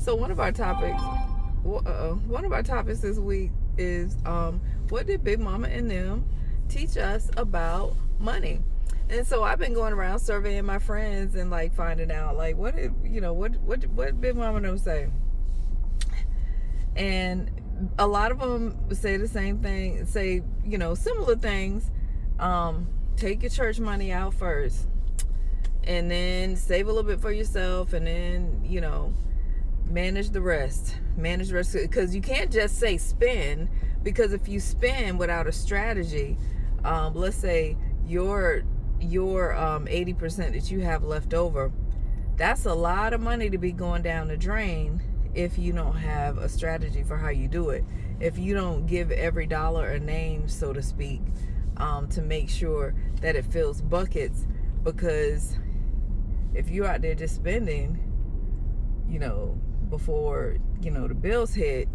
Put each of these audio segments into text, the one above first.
So one of our topics this week is what did Big Mama and them teach us about money? And so I've been going around surveying my friends and like finding out like what did what Big Mama and them say. And a lot of them say the same thing, say similar things. Take your church money out first, and then save a little bit for yourself, and then manage the rest, because you can't just say spend, because if you spend without a strategy, let's say your 80% that you have left over, that's a lot of money to be going down the drain if you don't have a strategy for how you do it, if you don't give every dollar a name, so to speak, to make sure that it fills buckets. Because if you're out there just spending before the bills hit,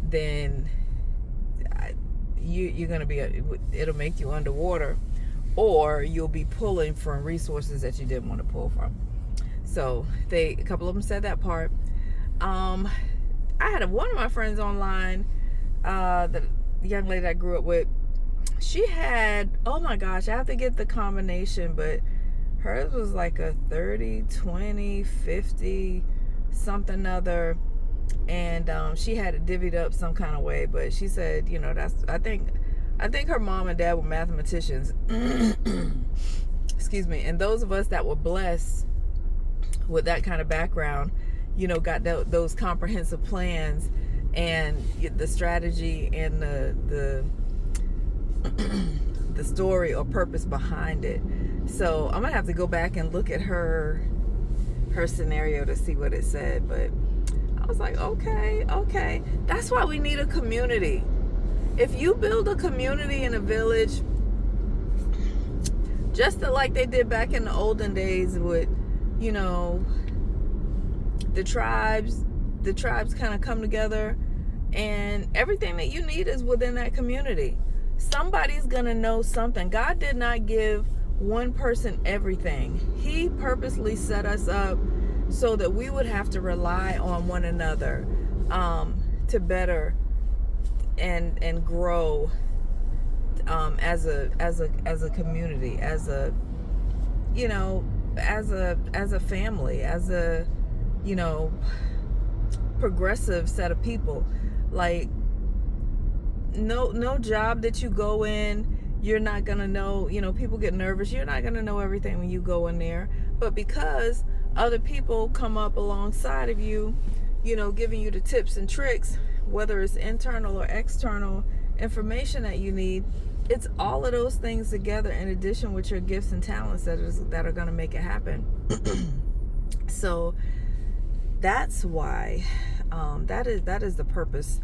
then you're gonna be it'll make you underwater, or you'll be pulling from resources that you didn't want to pull from. So a couple of them said that part. I had one of my friends online, the young lady I grew up with. She had, oh my gosh, I have to get the combination, but hers was like a 30, 20, 50, something other. And she had it divvied up some kind of way. But she said, I think her mom and dad were mathematicians. Excuse me. And those of us that were blessed with that kind of background, got those comprehensive plans and the strategy and the story or purpose behind it. So I'm gonna have to go back and look at her scenario to see what it said. But I was like, okay, that's why we need a community. If you build a community in a village, just like they did back in the olden days with the tribes kind of come together, and everything that you need is within that community. Somebody's gonna know something. God did not give one person everything. He purposely set us up so that we would have to rely on one another to better and grow as a community, as a family, as a progressive set of people. Like no job that you go in, you're not gonna know. People get nervous. You're not gonna know everything when you go in there. But because other people come up alongside of you, giving you the tips and tricks, whether it's internal or external information that you need, it's all of those things together in addition with your gifts and talents that are gonna make it happen. So that's why that is the purpose.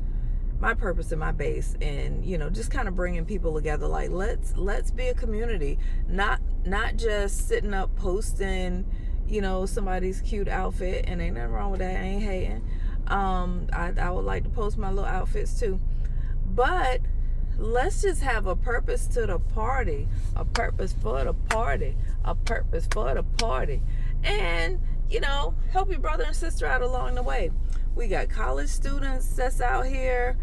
My purpose and my base, and just kind of bringing people together. Like let's be a community, not just sitting up posting somebody's cute outfit, and ain't nothing wrong with that. I ain't hating. I would like to post my little outfits too, but let's just have a purpose to the party, a purpose for the party, a purpose for the party, and help your brother and sister out along the way. We got college students that's out here.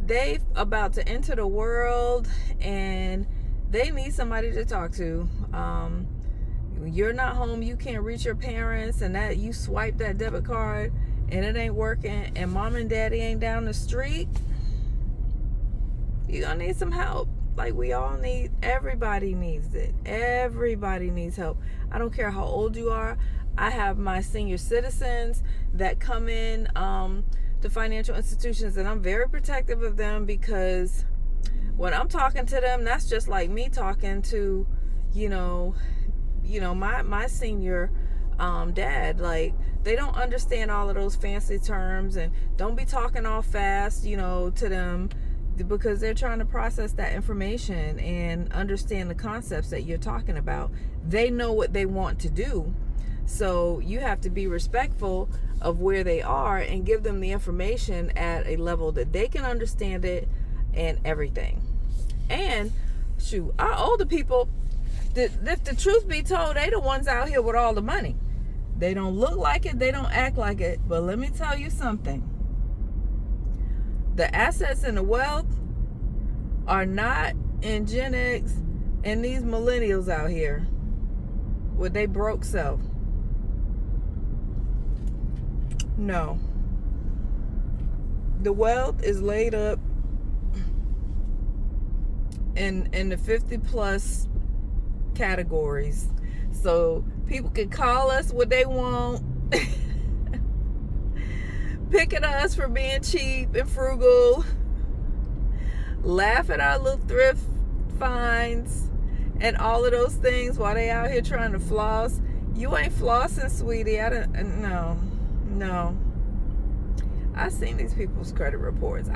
They about to enter the world, and they need somebody to talk to. You're not home, you can't reach your parents, and that you swipe that debit card and it ain't working, and mom and daddy ain't down the street. You're gonna need some help. Like everybody needs it. Everybody needs help. I don't care how old you are. I have my senior citizens that come in to financial institutions, and I'm very protective of them, because when I'm talking to them, that's just like me talking to, my senior dad. Like, they don't understand all of those fancy terms, and don't be talking all fast, to them, because they're trying to process that information and understand the concepts that you're talking about. They know what they want to do. So you have to be respectful of where they are and give them the information at a level that they can understand it and everything. And shoot, our older people, if the truth be told, they the ones out here with all the money. They don't look like it, they don't act like it, but let me tell you something. The assets and the wealth are not in Gen X and these millennials out here with they broke self. No. The wealth is laid up in the 50 plus categories. So people can call us what they want. Pick at us for being cheap and frugal. Laugh at our little thrift finds and all of those things while they out here trying to floss. You ain't flossing, sweetie. No. I've seen these people's credit reports.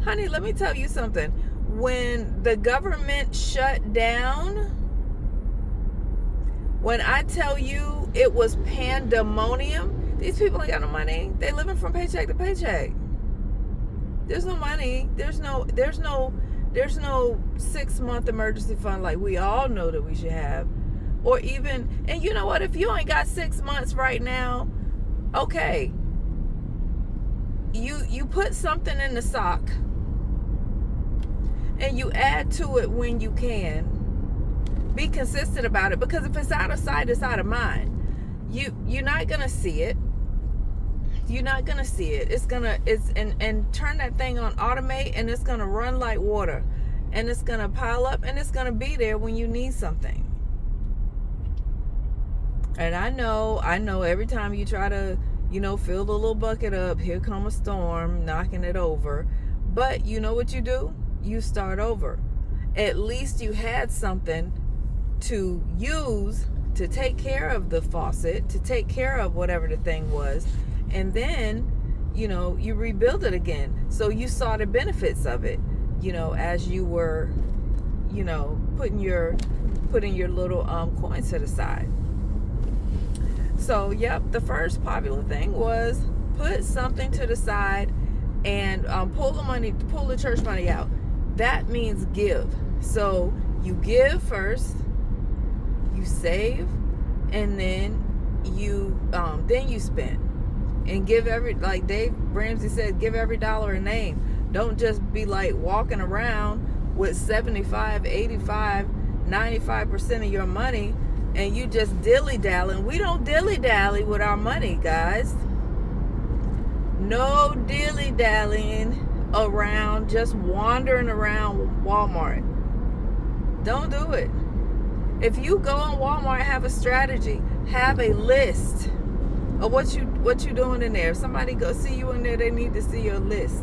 Honey, let me tell you something. When the government shut down, when I tell you it was pandemonium, these people ain't got no money. They living from paycheck to paycheck. There's no money. There's no 6-month emergency fund like we all know that we should have. Or even, and you know what, if you ain't got 6 months right now, okay, you put something in the sock and you add to it when you can. Be consistent about it, because if it's out of sight, it's out of mind. You're not gonna see it. And turn that thing on automate, and it's gonna run like water, and it's gonna pile up, and it's gonna be there when you need something. And I know every time you try to, fill the little bucket up, here come a storm knocking it over. But you know what you do? You start over. At least you had something to use to take care of the faucet, to take care of whatever the thing was. And then, you rebuild it again. So you saw the benefits of it, as you were, putting your little coins to the side. So, yep, the first popular thing was put something to the side and pull the church money out. That means give. So you give first, you save, and then you spend. And give like Dave Ramsey said, give every dollar a name. Don't just be like walking around with 75, 85, 95% of your money and you just dilly-dallying. We don't dilly-dally with our money, guys. No dilly-dallying around, just wandering around Walmart. Don't do it. If you go on Walmart, have a strategy. Have a list of what you doing in there. If somebody go see you in there, they need to see your list.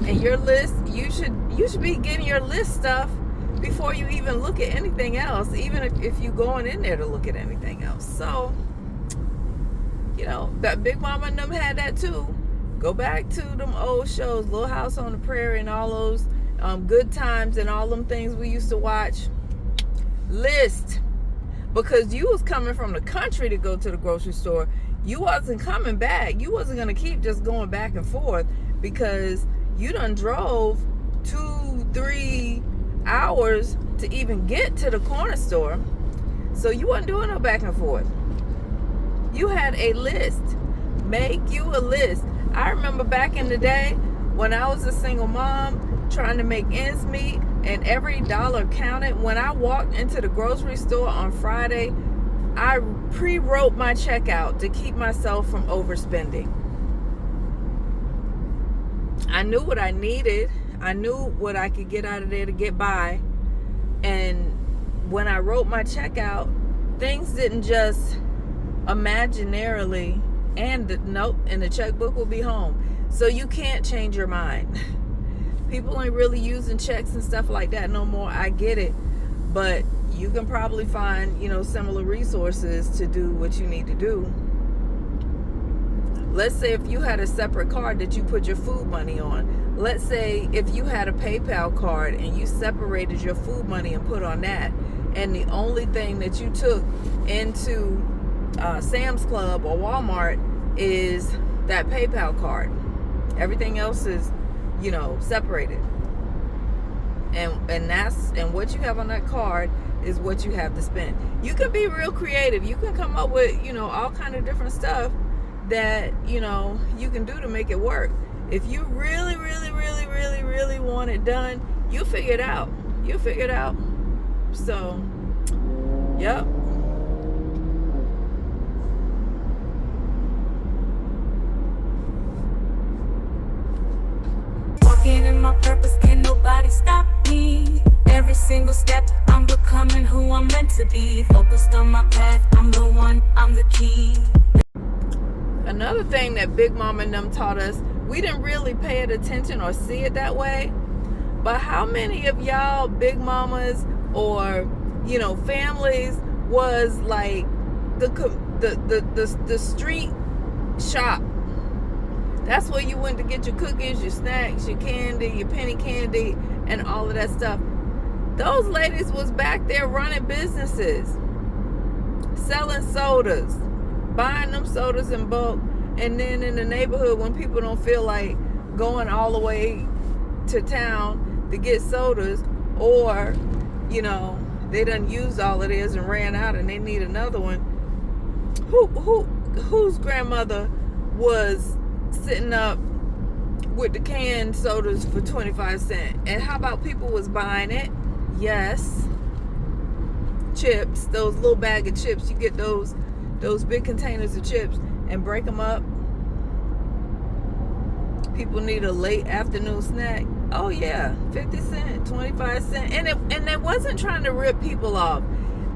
And your list, you should be getting your list stuff before you even look at anything else, even if you going in there to look at anything else. So, that Big Mama and them had that too. Go back to them old shows, Little House on the Prairie and all those Good Times and all them things we used to watch. List. Because you was coming from the country to go to the grocery store. You wasn't coming back. You wasn't going to keep just going back and forth because you done drove 2-3 hours to even get to the corner store. So you wasn't doing no back and forth. You had a list. Make you a list. I remember back in the day when I was a single mom trying to make ends meet and every dollar counted. When I walked into the grocery store on Friday, I pre-wrote my checkout to keep myself from overspending. I knew what I needed. I knew what I could get out of there to get by. And when I wrote my checkout, things didn't just imaginarily and the checkbook will be home. So you can't change your mind. People ain't really using checks and stuff like that no more. I get it. But you can probably find, similar resources to do what you need to do. Let's say if you had a separate card that you put your food money on. Let's say if you had a PayPal card and you separated your food money and put on that, and the only thing that you took into Sam's Club or Walmart is that PayPal card. Everything else is, separated. And what you have on that card is what you have to spend. You can be real creative. You can come up with, all kind of different stuff that, you can do to make it work. If you really, really, really, really, really want it done, you'll figure it out. So, yep. Walking in my purpose, can nobody stop me? Every single step, I'm becoming who I'm meant to be. Focused on my path, I'm the one, I'm the key. Another thing that Big Mama and them taught us, we didn't really pay it attention or see it that way, but how many of y'all Big Mamas or, families was like the street shop? That's where you went to get your cookies, your snacks, your candy, your penny candy, and all of that stuff. Those ladies was back there running businesses, selling sodas, buying them sodas in bulk, and then in the neighborhood when people don't feel like going all the way to town to get sodas, or, they done used all of theirs and ran out and they need another one. Whose grandmother was sitting up with the canned sodas for 25 cents? And how about people was buying it? Yes. Chips, those little bag of chips. You get those big containers of chips and break them up. People need a late afternoon snack. Oh yeah, 50 cents, 25 cents. And they wasn't trying to rip people off.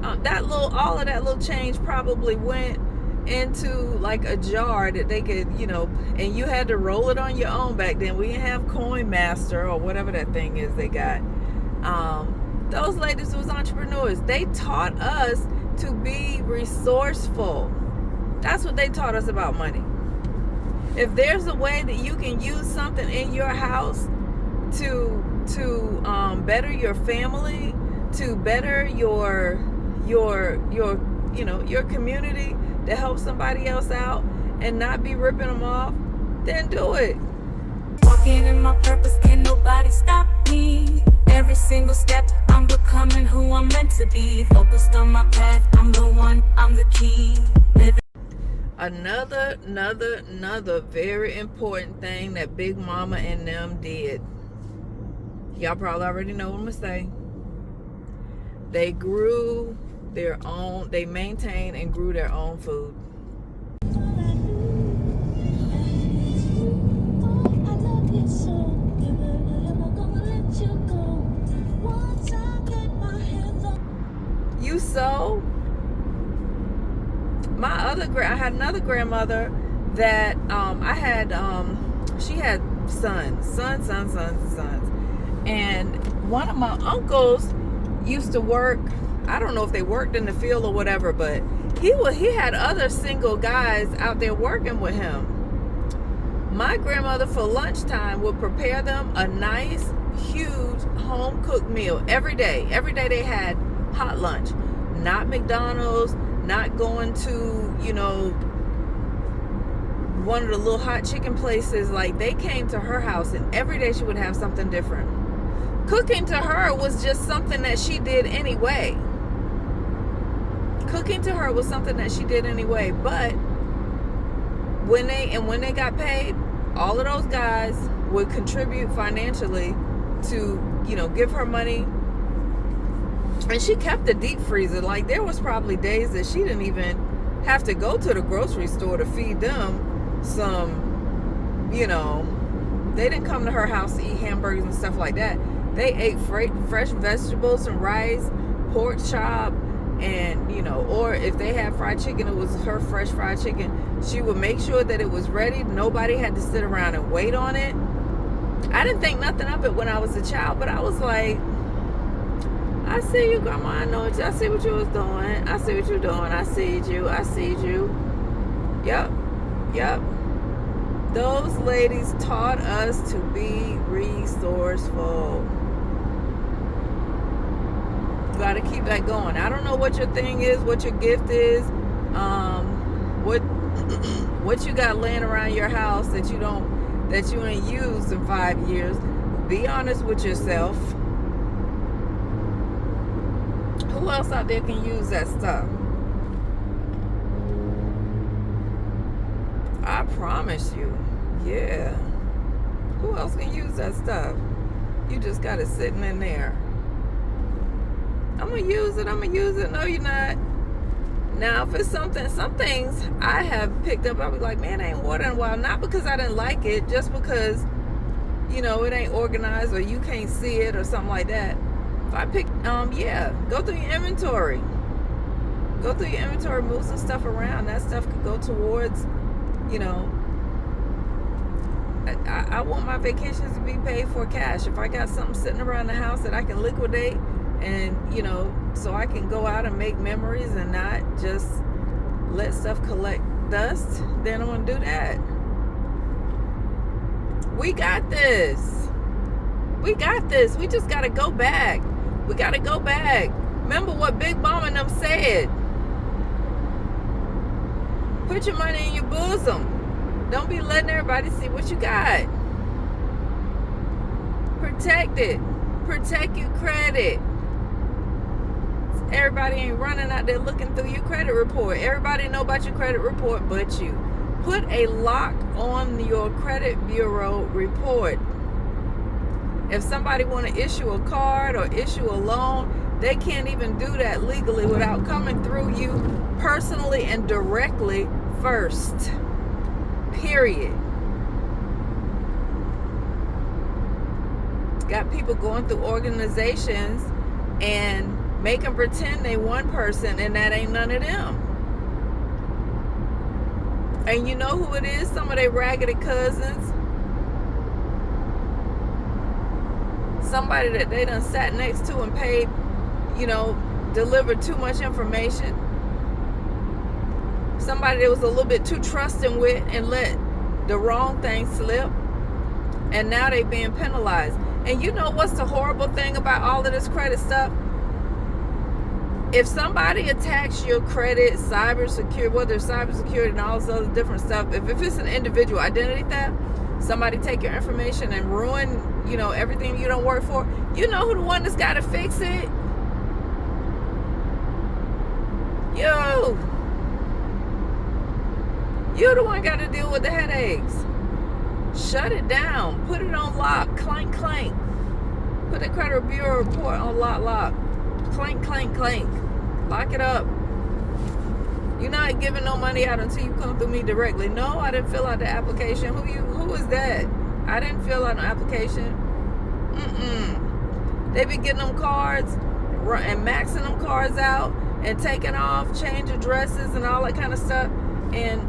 All of that little change probably went into like a jar that they could, and you had to roll it on your own back then. We didn't have Coin Master or whatever that thing is they got. Those ladies was entrepreneurs. They taught us to be resourceful. That's what they taught us about money. If there's a way that you can use something in your house to better your family, to better your community, to help somebody else out and not be ripping them off, then do it. Walking in my purpose, can nobody stop me? Every single step, I'm becoming who I'm meant to be. Focused on my path, I'm the one, I'm the key. Another very important thing that Big Mama and them did. Y'all probably already know what I'm gonna say. They maintained and grew their own food. You sow. I had another grandmother that she had sons, and one of my uncles used to work. I don't know if they worked in the field or whatever, but he had other single guys out there working with him. My grandmother for lunchtime would prepare them a nice, huge home cooked meal every day. Every day they had hot lunch, not McDonald's, not going to, one of the little hot chicken places. Like, they came to her house and every day she would have something different. Cooking to her was just something that she did anyway. But when they got paid, all of those guys would contribute financially to, give her money. And she kept the deep freezer. Like, there was probably days that she didn't even have to go to the grocery store to feed them some, they didn't come to her house to eat hamburgers and stuff like that. They ate fresh vegetables and rice, pork chop, and, or if they had fried chicken, it was her fresh fried chicken. She would make sure that it was ready. Nobody had to sit around and wait on it. I didn't think nothing of it when I was a child, but I was like, I see you, Grandma. I see what you was doing. I see what you're doing. I see you. Yep. Those ladies taught us to be resourceful. You got to keep that going. I don't know what your thing is, what your gift is, what you got laying around your house that you ain't used in 5 years. Be honest with yourself. Who else out there can use that stuff? I promise you. Yeah. Who else can use that stuff? You just got it sitting in there. I'm going to use it. No, you're not. Now, if it's some things I have picked up, I'll be like, man, I ain't watered in a while. Not because I didn't like it, just because, it ain't organized or you can't see it or something like that. If I pick, go through your inventory. Move some stuff around. That stuff could go towards, I want my vacations to be paid for cash. If I got something sitting around the house that I can liquidate and, so I can go out and make memories and not just let stuff collect dust, then I'm going to do that. We got this. We just got to go back. Remember what Big Mama and them said. Put your money in your bosom. Don't be letting everybody see what you got. Protect it. Protect your credit. Everybody ain't running out there looking through your credit report. Everybody know about your credit report but you. Put a lock on your credit bureau report. If somebody want to issue a card or issue a loan, they can't even do that legally without coming through you personally and directly first. Period. Got people going through organizations and making pretend they one person and that ain't none of them. And you know who it is? Some of their raggedy cousins. Somebody that they done sat next to and paid, delivered too much information. Somebody that was a little bit too trusting with and let the wrong thing slip. And now they being penalized. And you know what's the horrible thing about all of this credit stuff? If somebody attacks your credit, cybersecurity, whether it's cybersecurity and all this other different stuff, if it's an individual identity theft, somebody take your information and ruin, everything you don't work for, you know who the one that's got to fix it? You the one got to deal with the headaches. Shut it down. Put it on lock. Clank, clank. Put the credit bureau report on lock. Clank, clank, clank. Lock it up. You're not giving no money out until you come through me directly. No, I didn't fill out the application. Who is that? I didn't fill out an application. They be getting them cards and maxing them cards out and taking off, change addresses and all that kind of stuff. And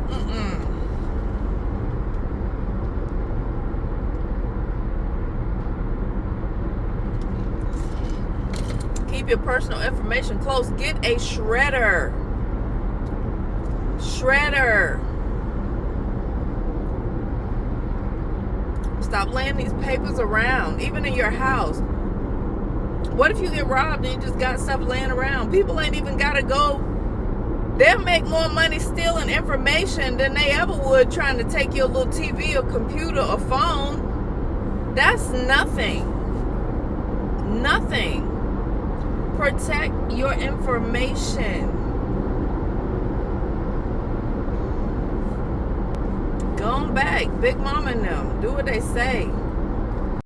keep your personal information close. Get a shredder. Stop laying these papers around, even in your house. What if you get robbed and you just got stuff laying around? People ain't even gotta go. They'll make more money stealing information than they ever would trying to take your little TV or computer or phone. That's nothing. Protect your information. Go on back. Big Mama and them. Do what they say.